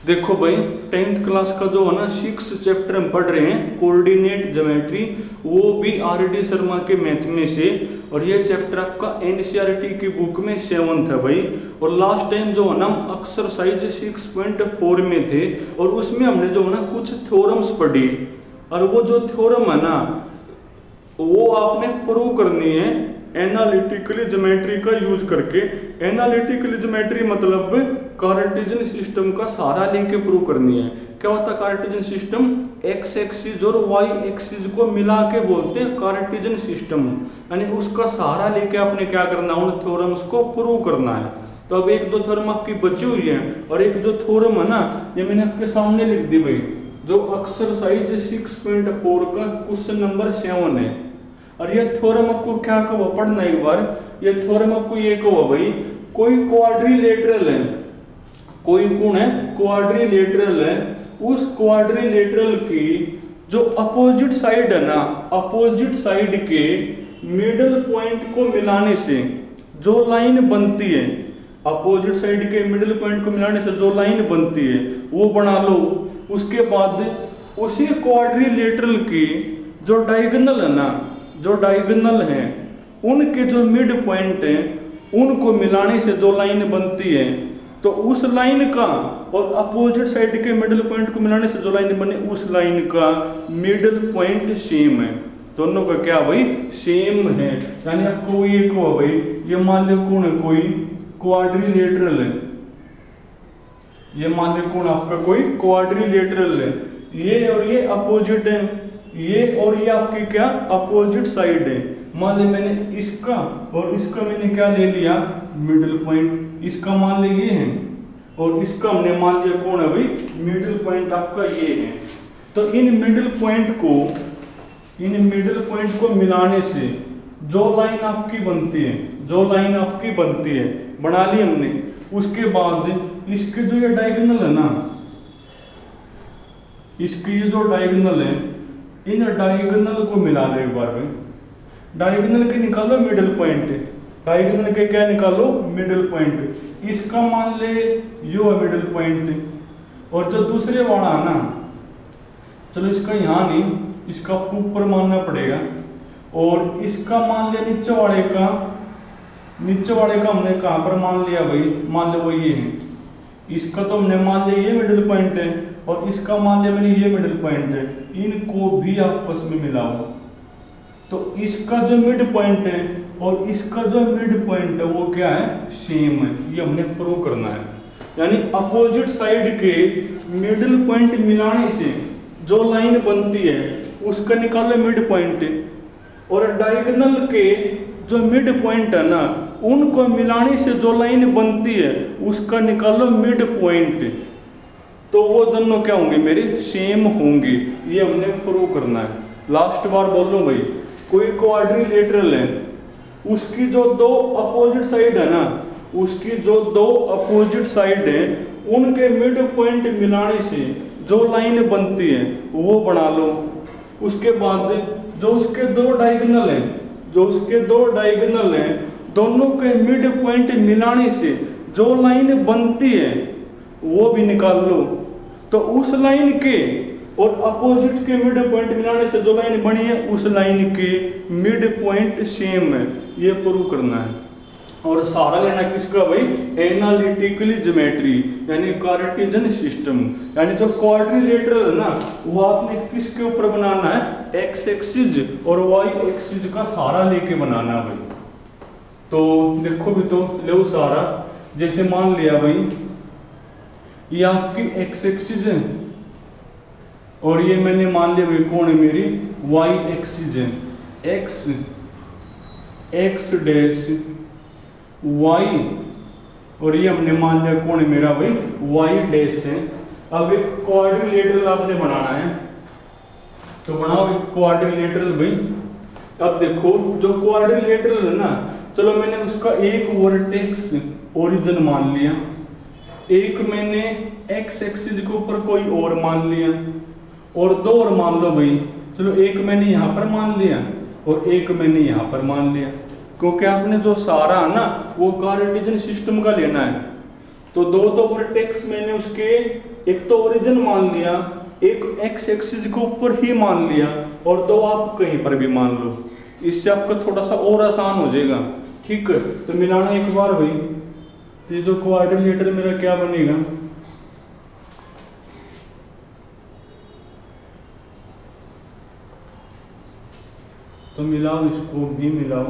देखो भाई 10th class का जो है ना 6th चैप्टर हम पढ़ रहे हैं कोऑर्डिनेट ज्योमेट्री, वो भी आर.डी. शर्मा के मैथ में से। और ये चैप्टर आपका एनसीईआरटी की बुक में 7th है भाई। और लास्ट टाइम जो है ना हम एक्सरसाइज 6.4 में थे और उसमें हमने जो है ना कुछ थ्योरम्स पढ़ी। और वो जो थ्योरम है ना वो आपने प्रूव करनी है एनालिटिकली ज्योमेट्री का यूज करके। एनालिटिकली ज्योमेट्री मतलब कार्टेशियन सिस्टम का सहारा लेके प्रूव करनी है। क्या होता है कार्टेशियन सिस्टम? एक्स एक्सिस और वाई एक्सिस को मिला के बोलते हैं कार्टेशियन सिस्टम। यानी उसका सहारा लेके आपने क्या करना है, उन थ्योरम्स को प्रूव करना है। तो अब एक दो थ्योरम आपकी बची हुई है और एक जो थ्योरम है ना ये मैंने आपके सामने लिख दी भाई, जो एक्सरसाइज 6.4 का क्वेश्चन नंबर 7 है। और ये थ्योरम आपको क्या कहो पढ़ना एक बार। ये थ्योरम आपको ये कहो भाई, कोई क्वाड्रिलेटरल है, कोई कोण है क्वाड्रिलेटरल है, उस क्वाड्रिलेटरल की जो अपोजिट साइड है ना, अपोजिट साइड के मिडल पॉइंट को मिलाने से जो लाइन बनती है, अपोजिट साइड के मिडल पॉइंट को मिलाने से जो लाइन बनती है वो बना लो। उसके बाद उसी क्वाड्रिलेटरल की जो डायगोनल है ना, जो डायगोनल है उनके जो मिड पॉइंट है उनको मिलाने से जो लाइन बनती है, तो उस लाइन का और अपोजिट साइड के मिडिल पॉइंट को मिलाने से जो लाइन बने उस लाइन का मिडिल पॉइंट सेम है। दोनों का क्या भाई? सेम है। यानी आपको ये कहो भाई, ये मान लो कौन है, कोई क्वाड्रिलेटरल है, ये मान लो कौन आपका कोई क्वाड्रिलेटरल है, ये और ये अपोजिट है, ये और ये आपकी क्या अपोजिट साइड है। मान ली मैंने इसका और इसका मैंने क्या ले लिया मिडिल पॉइंट, इसका मान ले ये है और इसका हमने मान लिया कौन है भाई मिडिल पॉइंट आपका ये है। तो इन मिडिल पॉइंट को मिलाने से जो लाइन आपकी बनती है, जो लाइन आपकी बनती है बना ली हमने। उसके बाद इसके जो ये डायगोनल है ना, इसकी ये जो डायगोनल है, इन डायगोनल को मिला लो एक बार भाई। डायगोनल के निकालो मिडिल पॉइंट, डायगोनल के क्या निकालो मिडिल पॉइंट। इसका मान ले यो है मिडिल पॉइंट और जो दूसरे वाला है ना, चलो इसका यहाँ नहीं, इसका आपको ऊपर मानना पड़ेगा। और इसका मान लिया नीचे वाले का, नीचे वाले का हमने कहाँ पर मान लिया भाई, मान लो वो ये है। इसका तो हमने मान लिया ये मिडिल पॉइंट है और इसका मान लिया मैंने ये मिडिल पॉइंट है। इनको भी आपस में मिलाओ तो इसका जो मिड पॉइंट है और इसका जो मिड पॉइंट है वो क्या है, सेम है। ये हमने प्रूव करना है। यानी अपोजिट साइड के मिडिल पॉइंट मिलाने से जो लाइन बनती है उसका निकालो मिड पॉइंट, और डायगोनल के जो मिड पॉइंट है ना उनको मिलाने से जो लाइन बनती है उसका निकालो मिड पॉइंट। तो वो दोनों क्या होंगे मेरे, सेम होंगे। ये हमने प्रूव करना है। लास्ट बार बोल लो भाई, कोई क्वाड्रिलेटरल है, उसकी जो दो अपोजिट साइड है ना, उसकी जो दो अपोजिट साइड है उनके मिड पॉइंट मिलाने से जो लाइन बनती है वो बना लो। उसके बाद जो उसके दो डायगोनल हैं, जो उसके दो डायगोनल हैं दोनों के मिड पॉइंट मिलाने से जो लाइन बनती है वो भी निकाल लो। तो उस लाइन के और अपोजिट के मिड पॉइंट मिलाने से जो लाइन बनी है उस लाइन के मिड पॉइंट सेम है। ये प्रूव करना है। और सहारा लेना किसका भाई, एनालिटिकली ज्योमेट्री यानी कार्टेशियन सिस्टम। यानी जो क्वाड्रिलेटरल है ना वो आपने किसके ऊपर बनाना है, एक्स एक्सिस और वाई एक्सिस का सहारा लेके बनाना है भाई। तो देखो भी तो लो सहारा, जैसे मान लिया भाई ये आपकी एक्स एक्सिस है और ये मैंने मान लिया भाई कौन है मेरी वाई एक्सिस है, एक्स एक्स डैश वाई, और ये हमने मान लिया कौन है मेरा भाई वाई डैश है। अब एक क्वाड्रिलेटरल आपने बनाना है, तो बनाओ एक क्वाड्रिलेटरल भाई। अब देखो जो क्वाड्रिलेटरल है ना, चलो मैंने उसका एक वर्टेक्स ओरिजिन मान लिया, एक मैंने एक्स एक्सिस के ऊपर कोई और मान लिया और दो और मान लो भाई। चलो एक मैंने यहाँ पर मान लिया और एक मैंने यहाँ पर मान लिया, क्योंकि आपने जो सहारा है ना वो कार्टेशियन सिस्टम का लेना है। तो दो तो वर्टेक्स मैंने उसके एक तो ओरिजिन मान लिया, एक एक्स एक्सिस के ऊपर ही मान लिया, और दो आप कहीं पर भी मान लो। इससे आपका थोड़ा सा और आसान हो जाएगा। ठीक है, तो मिलाना एक बार भाई। तो ये जो क्वाड्रिलेटरल मेरा क्या बनेगा, तो मिलाओ, इसको भी मिलाओ।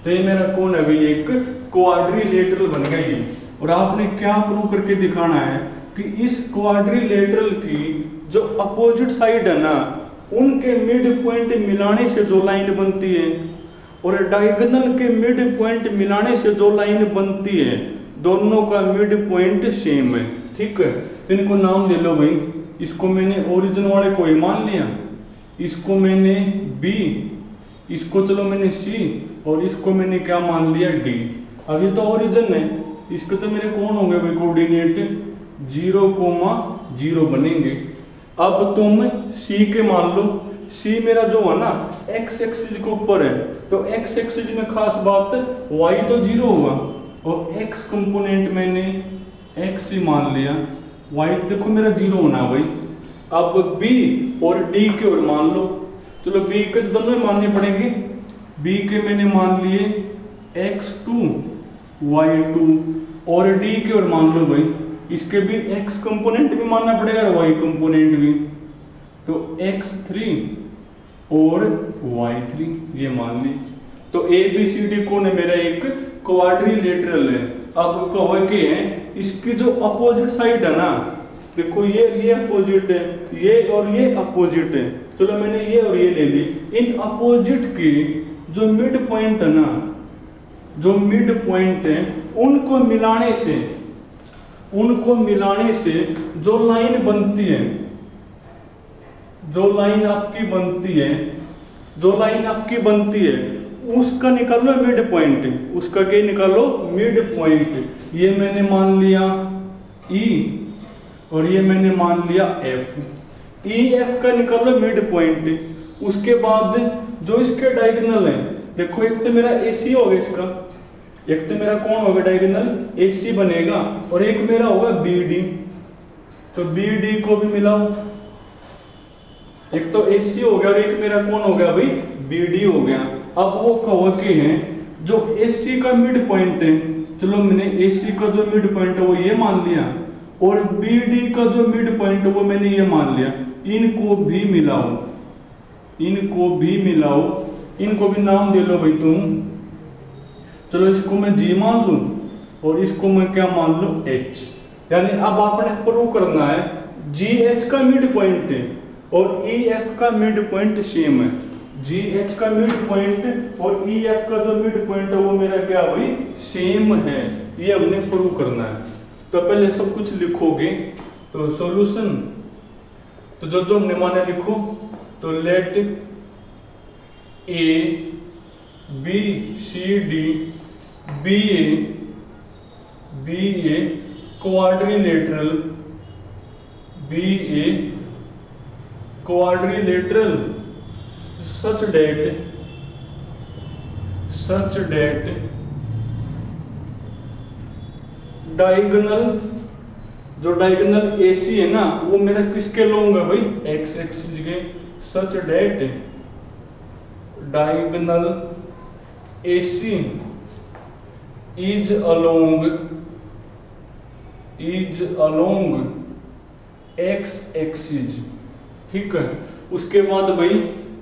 तो ये मेरा कौन है भाई, एक क्वाड्रिलेटरल बन गया ये। और आपने क्या प्रूव करके दिखाना है कि इस क्वाड्रिलेटरल की जो अपोजिट साइड है ना, उनके मिड पॉइंट मिलाने से जो लाइन बनती है और डायगोनल के मिड पॉइंट मिलाने से जो लाइन बनती है, दोनों का मिड पॉइंट सेम है। ठीक है, तो इनको नाम दे लो भाई। इसको मैंने ओरिजिन वाले को ही मान लिया, इसको मैंने बी, इसको चलो मैंने सी, और इसको मैंने क्या मान लिया डी। अब ये तो ओरिजिन है, इसके तो मेरे कौन होंगे भाई कोऑर्डिनेट 0,0 बनेंगे। अब तुम सी के मान लो, सी मेरा जो है ना एक्स एक्सिस के ऊपर है, तो एक्स एक्सिस में खास बात वाई तो 0 होगा, और एक्स कंपोनेंट मैंने एक्स ही मान लिया, वाई देखो मेरा 0 होना है भाई। अब बी और डी के और मान लो, चलो बी के तो दोनों ही मानने पड़ेंगे। बी के मैंने मान लिए x2 y2, और डी के और मान लो भाई, इसके भी x कंपोनेंट भी मानना पड़ेगा और y कंपोनेंट भी, तो x3 और y3 ये मान ली। तो ए बी सी डी कौन है मेरा, एक क्वाड्रिलेटरल है। अब कहो कि इसकी जो अपोजिट साइड है ना, देखो ये अपोजिट है, ये और ये अपोजिट है, चलो मैंने ये और ये ले ली। इन अपोजिट की जो मिड पॉइंट है ना, जो मिड पॉइंट है, उनको मिलाने से जो लाइन बनती है, जो लाइन आपकी बनती है, उसका निकालो मिड पॉइंट, उसका क्या निकालो मिड पॉइंट। ये मैंने मान लिया E और ये मैंने मान लिया F। E F का निकालो मिड पॉइंट। उसके बाद जो इसके डायगोनल है, देखो एक तो मेरा AC होगा इसका, एक तो मेरा कौन होगा डायगोनल AC बनेगा, और एक मेरा होगा BD। तो BD को भी मिलाओ, एक तो AC हो गया और एक मेरा कौन हो गया भाई BD हो गया। अब वो कहो के हैं जो AC का मिड पॉइंट है, चलो मैंने AC का जो मिड पॉइंट है वो ये मान लिया, और BD का जो मिड पॉइंट है वो मैंने ये मान लिया। इनको भी मिलाओ, इनको भी नाम दे लो भाई तुम। चलो इसको मैं G मान लूं और इसको मैं क्या मान लूं H। यानी अब आपने प्रूव करना है GH का मिड पॉइंट है और EF का मिड पॉइंट सेम है। GH का मिड पॉइंट और EF का जो मिड पॉइंट है वो मेरा क्या भाई सेम है, ये हमने प्रूव करना है। तो पहले सब कुछ लिखोगे, तो सॉल्यूशन, तो जो हमने माने लिखो, तो let A B C D BA quadrilateral such that diagonal, जो डायगोनल AC है ना वो मेरा किसके लूंगा भाई x एक्सिस के, such that diagonal AC is along x axis. ठीक है, उसके बाद भाई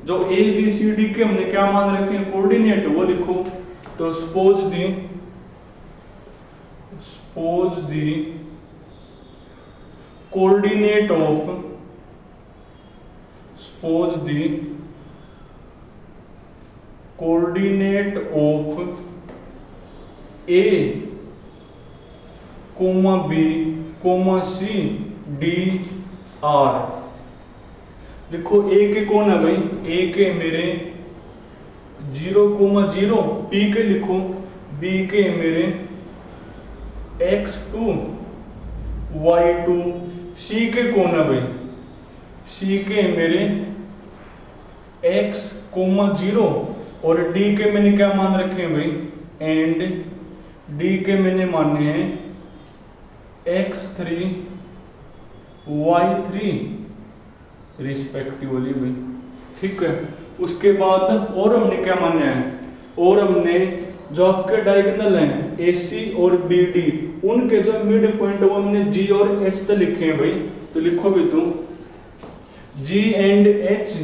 जो ABCD के हमने क्या मान रखे हैं कोऑर्डिनेट, वो लिखो। तो suppose the coordinate of A, B, C, D, R। देखो A के कौन है भाई, A के मेरे 0,0, B के लिखो, B के मेरे x2 y2, C के कौन है भाई, C के मेरे x, 0, और डी के मैंने क्या मान रखे हैं भाई, एंड डी के मैंने माने हैं x3 y3 रिस्पेक्टिवली भाई, ठीक है। उसके बाद और हमने क्या माना है, और हमने जो आपके डायगोनल हैं AC और BD उनके जो मिड पॉइंट वो हमने G और H तो लिखे हैं भाई, तो लिखो भी तुम G and H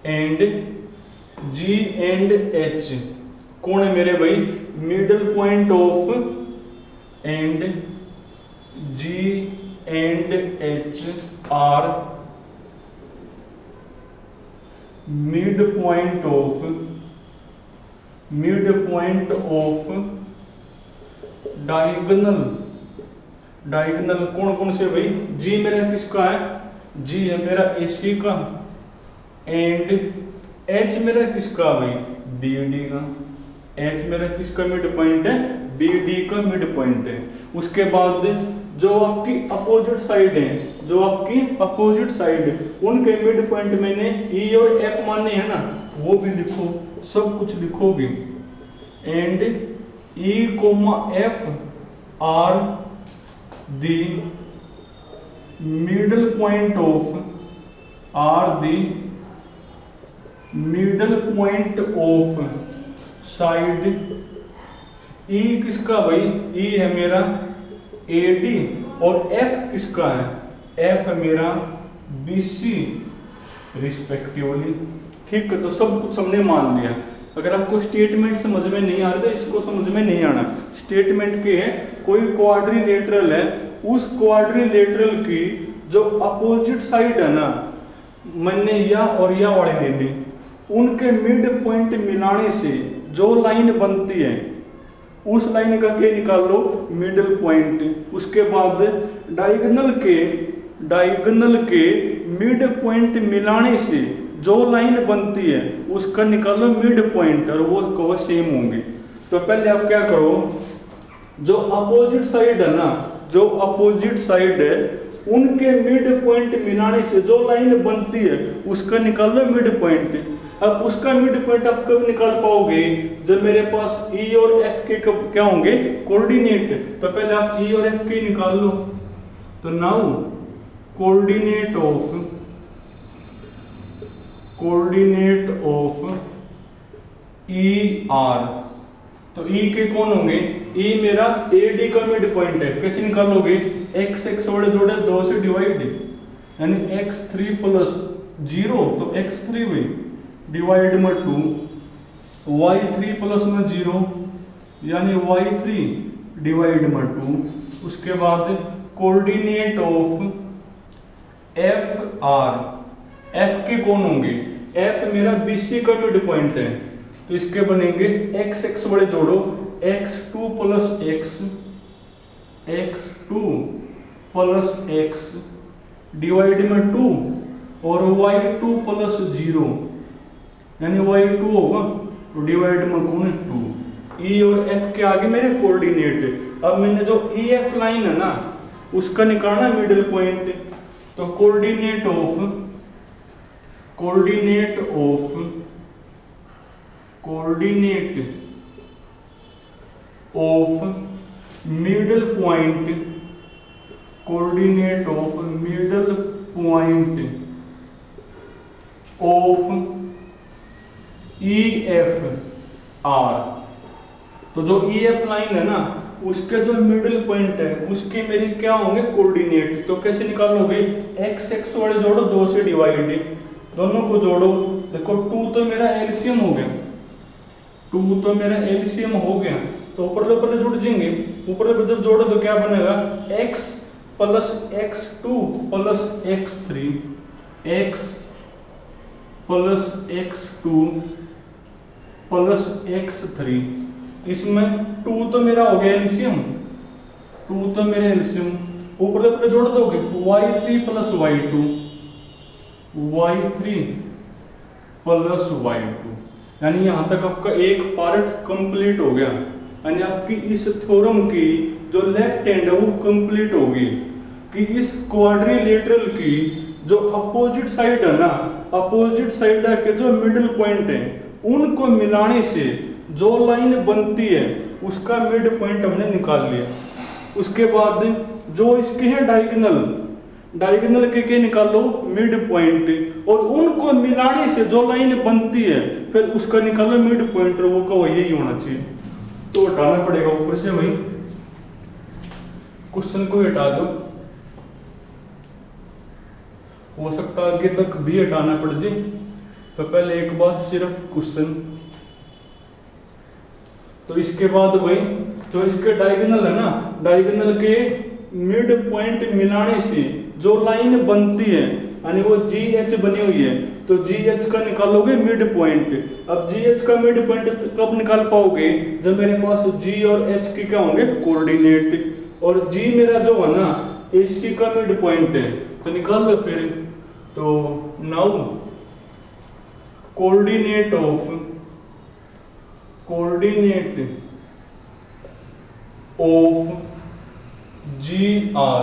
and G and H कौन है मेरे भाई, middle point of and G and H are mid point of diagonal कौन कौन से भाई, G मेरा किसका है, G है मेरा AC का, एंड H मेरा किसका भाई, BD का। H मेरा किसका मिड पॉइंट है, BD का मिड पॉइंट है। उसके बाद जो आपकी अपोजिट साइड है, जो आपकी अपोजिट साइड उनके मिड पॉइंट मैंने E और F माने हैं ना, वो भी लिखो, सब कुछ लिखोगे। And E, F are the middle point of side E किसका भाई, E है मेरा AD और F किसका है, F है मेरा BC रिस्पेक्टिवली, ठीक है। तो सब कुछ हमने मान लिया। अगर आपको स्टेटमेंट समझ में नहीं आ रहा तो इसको समझ में नहीं आना। स्टेटमेंट के है कोई क्वाड्रिलेटरल है, उस क्वाड्रिलेटरल की जो अपोजिट साइड है ना, मैंने या और या वाले देने, उनके मिड पॉइंट मिलाने से जो लाइन बनती है उस लाइन का क्या निकाल लो, मिडल पॉइंट। उसके बाद डायगोनल के मिड पॉइंट मिलाने से जो लाइन बनती है उसका निकालो मिड पॉइंट, और वो कहो सेम होंगे। तो पहले आप क्या करो, जो अपोजिट साइड है ना, जो अपोजिट साइड है उनके मिड पॉइंट मिलाने से जो लाइन बनती है उसका निकालो मिड पॉइंट। अब उसका मिड पॉइंट आप कब निकाल पाओगे, जब मेरे पास E और F के कब क्या होंगे, कोऑर्डिनेट। तो पहले आप E और F के निकाल लो। तो now coordinate of E R, तो E के कौन होंगे, E मेरा AD का मिड पॉइंट है। कैसे निकालोगे, x जोड़े 2 से डिवाइड, यानी x3 प्लस 0 तो x3 में डिवाइड में 2, y3 प्लस में 0 यानी y3 डिवाइड में 2। उसके बाद कोऑर्डिनेट ऑफ FR, F के कौन होंगे, F मेरा BC का मिड पॉइंट है, तो इसके बनेंगे x बड़े जोड़ो, x2 plus x2 plus x divide में 2 और y2 प्लस 0 यानी y2 होगा, तो डिवाइड में कौन है 2। E और F के आगे मेरे कोऑर्डिनेट। अब मैंने जो EF लाइन है ना उसका निकालना मिडिल पॉइंट, तो coordinate of middle point of EF R। तो जो EF लाइन है ना उसके जो मिडिल पॉइंट है उसके मेरे क्या होंगे, कोऑर्डिनेट। तो कैसे निकालोगे, x वाले जोड़ो 2 से डिवाइड, दोनों को जोड़ो, देखो 2 तो मेरा एलसीएम हो गया, 2 तो मेरा एलसीएम हो गया, तो ऊपर जुड़ जाएंगे। ऊपर जब जोड़ो तो क्या बनेगा, x plus x2 plus x3, x plus x2 plus x3। इसमें 2 तो मेरा हो गया एलसीएम, 2 तो मेरा एलसीएम, ऊपर जोड़ दोगे y3 plus y2, y3 plus y2, यानी यहां तक आपका एक पार्ट कंप्लीट हो गया। यानी आपकी इस थ्योरम की जो लेफ्ट हैंड है वो कंप्लीट होगी कि इस क्वाड्रिलेटरल की जो अपोजिट साइड है ना, अपोजिट साइड के जो मिडिल पॉइंट है उनको मिलाने से जो लाइन बनती है उसका मिड पॉइंट हमने निकाल लिया। उसके बाद जो इसके हैं डायगोनल के निकालो मिड पॉइंट, और उनको मिलाने से जो लाइन बनती है फिर उसका निकालो मिड पॉइंट, वो का वही होना चाहिए। तो हटाना पड़ेगा ऊपर से, वही क्वेश्चन को हटा दो, हो सकता आगे तक भी हटाना पड़ जाए। तो पहले एक बार सिर्फ क्वेश्चन, तो इसके बाद वही जो इसके डायगोनल है ना, डायगोनल के मिड पॉइंट मिलाने से जो लाइन बनती है यानी वो GH बनी हुई है, तो GH का निकालोगे मिड पॉइंट। अब GH का मिड पॉइंट कब निकाल पाओगे, जब मेरे पास G और H के क्या होंगे कोऑर्डिनेट, और G मेरा जो है ना AC का मिड पॉइंट है, तो निकाल लो फिर। तो नाउ कोऑर्डिनेट ऑफ GR,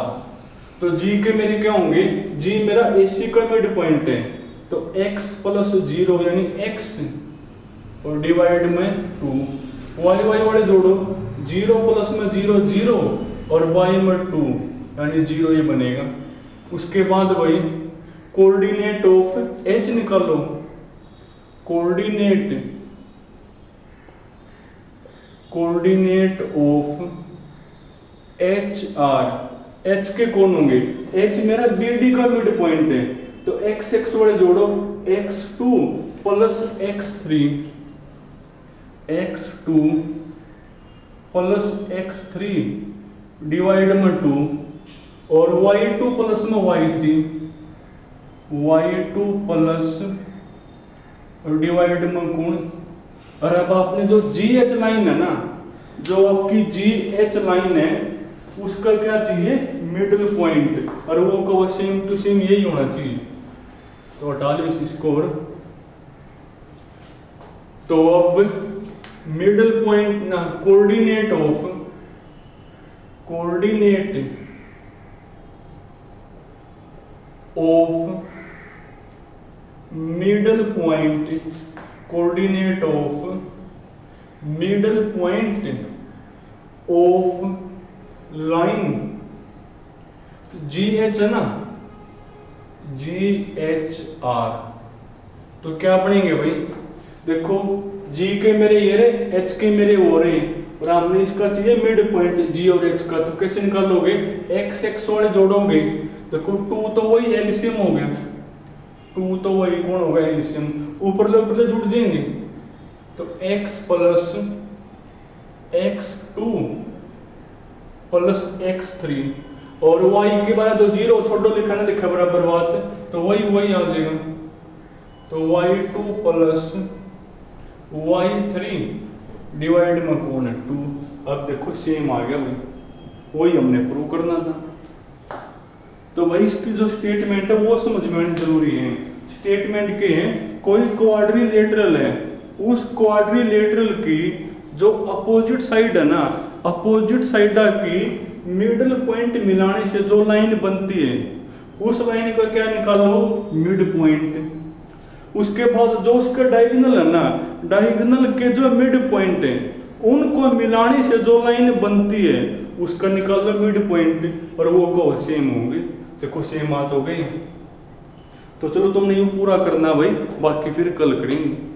तो G के मेरे क्या होंगे, G मेरा AC का मिड पॉइंट है, तो x प्लस 0 यानी x और डिवाइड में 2, y वाले जोड़ो, 0 प्लस में 0 0 और y में 2 यानी 0 ये बनेगा। उसके बाद वही कोऑर्डिनेट ऑफ H निकालो, कोऑर्डिनेट ऑफ HR, H के कौन होंगे, H मेरा BD का मिड पॉइंट है, तो x वाले जोड़ो, x2 प्लस x3 डिवाइड में 2 और y2 प्लस में y2 प्लस और डिवाइड में गुण। और अब आपने जो GH लाइन है ना, जो आपकी GH लाइन है उसका क्या चाहिए मिडिल पॉइंट, और वो का सेम टू सेम यही होना चाहिए। तो हटा लो इसको। तो अब मिडिल पॉइंट ना coordinate of middle point, coordinate of middle point of line GH है ना, GHR, तो क्या बनेंगे भाई, देखो G के मेरे ये रहे, H के मेरे वो रहे, और हमने इसका चाहिए मिड पॉइंट G और H का, तो कैसे निकालोगे, x वाले जोड़ोगे, देखो 2 तो वही एलसीएम हो गया, 2 तो वही कौन होगा एलसीएम, ऊपर ले जुड़ जाएंगे, तो x plus x2 plus x3 और y के बाद तो 0 छोड़ो, लिखा ना लिखा बराबर बात, तो वही आ जाएगा, तो y2 प्लस y3 डिवाइड में कौन है 2। अब देखो सेम आ गया भाई, वही हमने प्रूव करना था। तो भाई इसकी जो स्टेटमेंट है वो समझ में आनी जरूरी है। स्टेटमेंट के हैं कोई क्वाड्रिलेटरल है, उस क्वाड्रिलेटरल की जो अपोजिट साइड है ना, अपोजिट साइड की मिडिल पॉइंट मिलाने से जो लाइन बनती है उस लाइन का क्या निकालो मिड पॉइंट। उसके बाद जो उसका डायगोनल है ना, डायगोनल के जो मिड पॉइंट है उनको मिलाने से जो लाइन बनती है उसका निकालो मिड पॉइंट, और वो को सेम होंगे। देखो सेम बात हो गई। तो चलो तुमने यूं पूरा करना भाई, बाकी फिर कल करेंगे।